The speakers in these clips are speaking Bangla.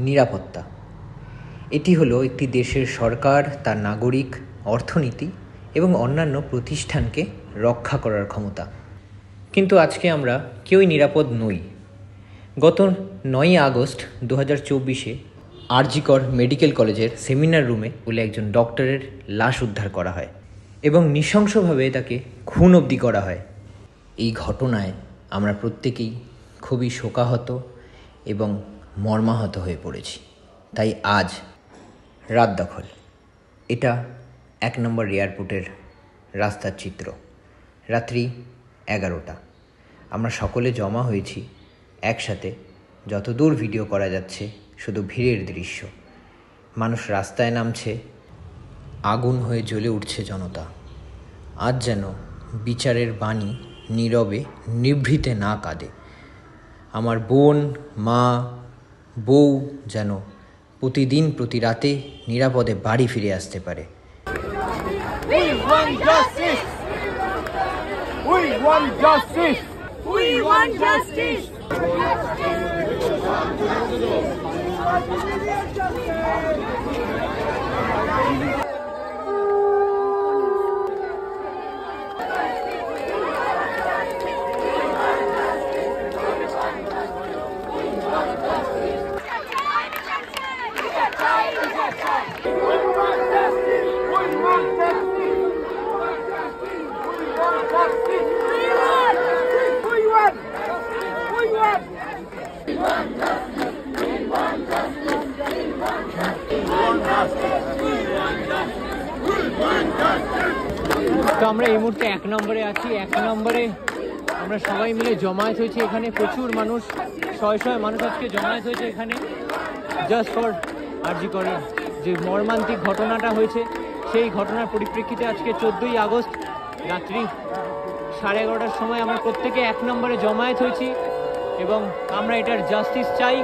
নিরাপত্তা। এটি হলো একটি দেশের সরকার, তার নাগরিক, অর্থনীতি এবং অন্যান্য প্রতিষ্ঠানকে রক্ষা করার ক্ষমতা। কিন্তু আজকে আমরা কেউই নিরাপদ নই। গত 9ই আগস্ট 2024 আরজিকর মেডিকেল কলেজের সেমিনার রুমে বলে একজন ডক্টরের লাশ উদ্ধার করা হয় এবং নৃশংসভাবে তাকে খুন অবধি করা হয়। এই ঘটনায় আমরা প্রত্যেকেই খুবই শোকাহত এবং মর্মাহত হয়ে পড়েছি। তাই আজ রাত দখল, এটা 1 নম্বর এয়ারপোর্টের রাস্তার চিত্র। রাত্রি 11টা। আমরা সকলে জমা হয়েছি একসাথে। যতদূর ভিডিও করা যাচ্ছে শুধু ভিড়ের দৃশ্য। মানুষ রাস্তায় নামছে, আগুন হয়ে জ্বলে উঠছে জনতা। আজ যেন বিচারের বাণী নীরবে নিভৃতে না কাঁদে। আমার বোন, মা, বউ যেন প্রতিদিন প্রতি রাতে নিরাপদে বাড়ি ফিরে আসতে পারে। We want justice! We want justice! We want justice! তো আমরা এই মুহূর্তে 1 নম্বরে আছি। 1 নম্বরে আমরা সবাই মিলে জমায়েত হয়েছি। এখানে প্রচুর মানুষ, শয়ে মানুষ আজকে জমায়েত হয়েছে এখানে জাস্ট ফর আরজিকরের যে মর্মান্তিক ঘটনাটা হয়েছে সেই ঘটনার পরিপ্রেক্ষিতে আজকে 14ই আগস্ট রাত্রি 11:30টার সময় আমরা প্রত্যেকে 1 নম্বরে জমায়েত হয়েছি এবং আমরা এটার জাস্টিস চাই,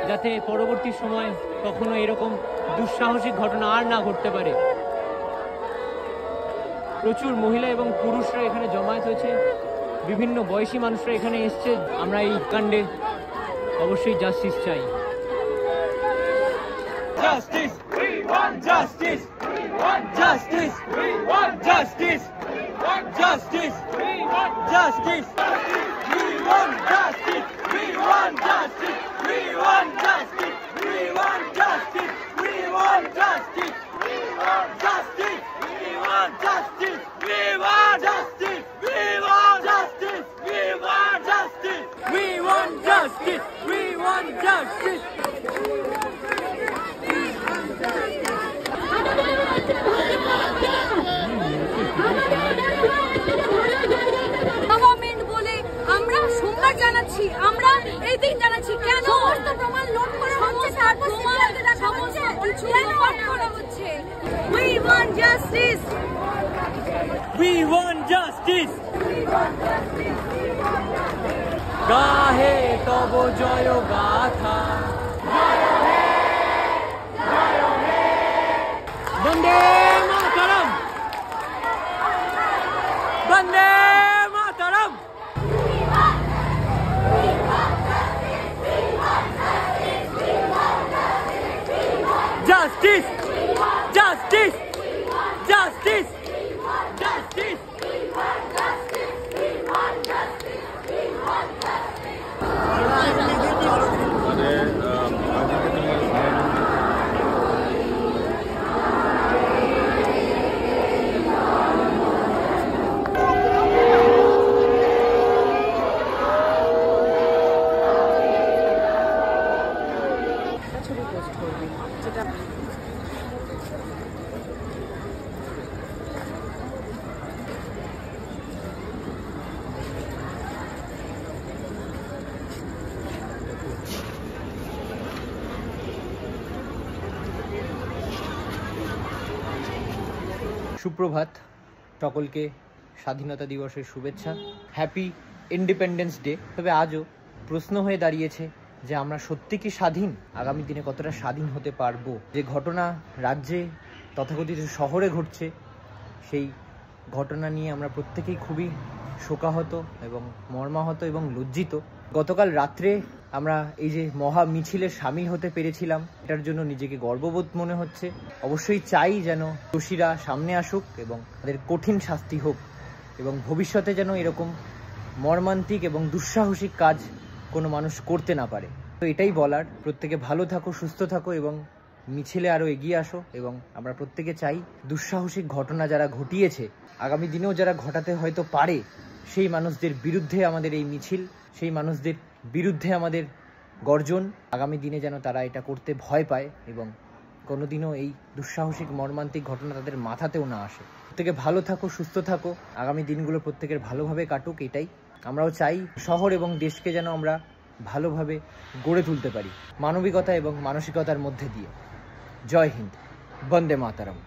যাতে পরবর্তী সময় কখনো এরকম দুঃসাহসিক ঘটনা আর না ঘটতে পারে। প্রচুর মহিলা এবং পুরুষরা এখানে জমায়েত হয়েছে, বিভিন্ন বয়সী মানুষরা এখানে এসছে। আমরা এই কাণ্ডে অবশ্যই জাস্টিস চাই। Justice! We want justice! We want justice! We want justice! We want justice! We want justice! We want justice! We want justice! We want justice! We want justice! We want justice! We want justice! We want justice! We want justice! We want justice! We want justice! We want justice! We want justice! Government বলে আমরা সোমবার জানাচ্ছি, আমরা এই দিন জানাচ্ছি, কেন সমস্ত প্রমাণ লোড করে হচ্ছে, তারপর প্রমাণকে দেখা হচ্ছে, কেন লোড করা হচ্ছে? We want justice! We want justice! গাহে তব জয় গাথা, বন্দে মাতরম, বন্দে মাতরম। Justice! Justice! Justice! Justice! সুপ্রভাত, সকলকে স্বাধীনতা দিবসের শুভেচ্ছা। Happy independence day. তবে আজও প্রশ্ন হয়ে দাঁড়িয়েছে যে আমরা সত্যি কি স্বাধীন? আগামী দিনে কতটা স্বাধীন হতে পারবো? যে ঘটনা রাজ্যে তথাকথিত শহরে ঘটছে, সেই ঘটনা নিয়ে আমরা প্রত্যেকেই খুবই শোকাহত এবং মর্মাহত এবং লজ্জিত। গতকাল রাত্রে আমরা এই যে মহা মিছিলে সামিল হতে পেরেছিলাম, এটার জন্য নিজেকে গর্ববোধ মনে হচ্ছে। অবশ্যই চাই যেন দোষীরা সামনে আসুক এবং তাদের কঠিন শাস্তি হোক, এবং ভবিষ্যতে যেন এরকম মর্মান্তিক এবং দুঃসাহসিক কাজ কোনো মানুষ করতে না পারে। তো এটাই বলার, প্রত্যেকে ভালো থাকো, সুস্থ থাকো এবং মিছিলে আরও এগিয়ে আসো। এবং আমরা প্রত্যেকে চাই দুঃসাহসিক ঘটনা যারা ঘটিয়েছে, আগামী দিনেও যারা ঘটাতে হয়তো পারে, সেই মানুষদের বিরুদ্ধে আমাদের এই মিছিল, সেই মানুষদের বিরুদ্ধে আমাদের গর্জন। আগামী দিনে যেন তারা এটা করতে ভয় পায় এবং কোনোদিনও এই দুঃসাহসিক মর্মান্তিক ঘটনা তাদের মাথাতেও না আসে। প্রত্যেকে ভালো থাকো, সুস্থ থাকো, আগামী দিনগুলো প্রত্যেকের ভালোভাবে কাটুক, এটাই আমরাও চাই। শহর এবং দেশকে যেন আমরা ভালোভাবে গড়ে তুলতে পারি মানবিকতা এবং মানসিকতার মধ্যে দিয়ে। জয় হিন্দ, বন্দে মাতরম।